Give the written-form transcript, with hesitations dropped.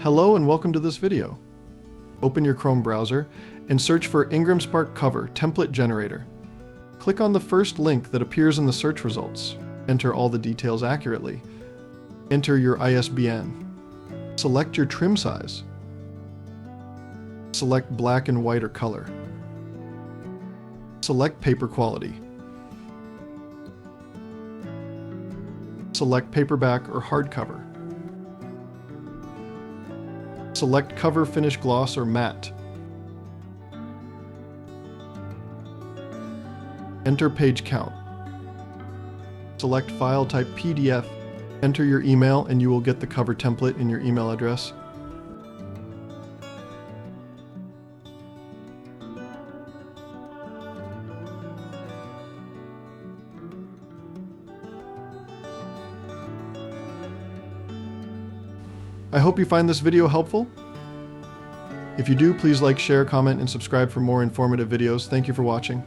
Hello and welcome to this video. Open your Chrome browser and search for Ingramspark cover template generator. Click on the first link that appears in the search results. Enter all the details accurately. Enter your ISBN. Select your trim size. Select black and white or color. Select paper quality. Select paperback or hardcover. Select cover finish gloss or matte. Enter page count. Select file type PDF. Enter your email and you will get the cover template in your email address. I hope you find this video helpful. If you do, please like, share, comment, and subscribe for more informative videos. Thank you for watching.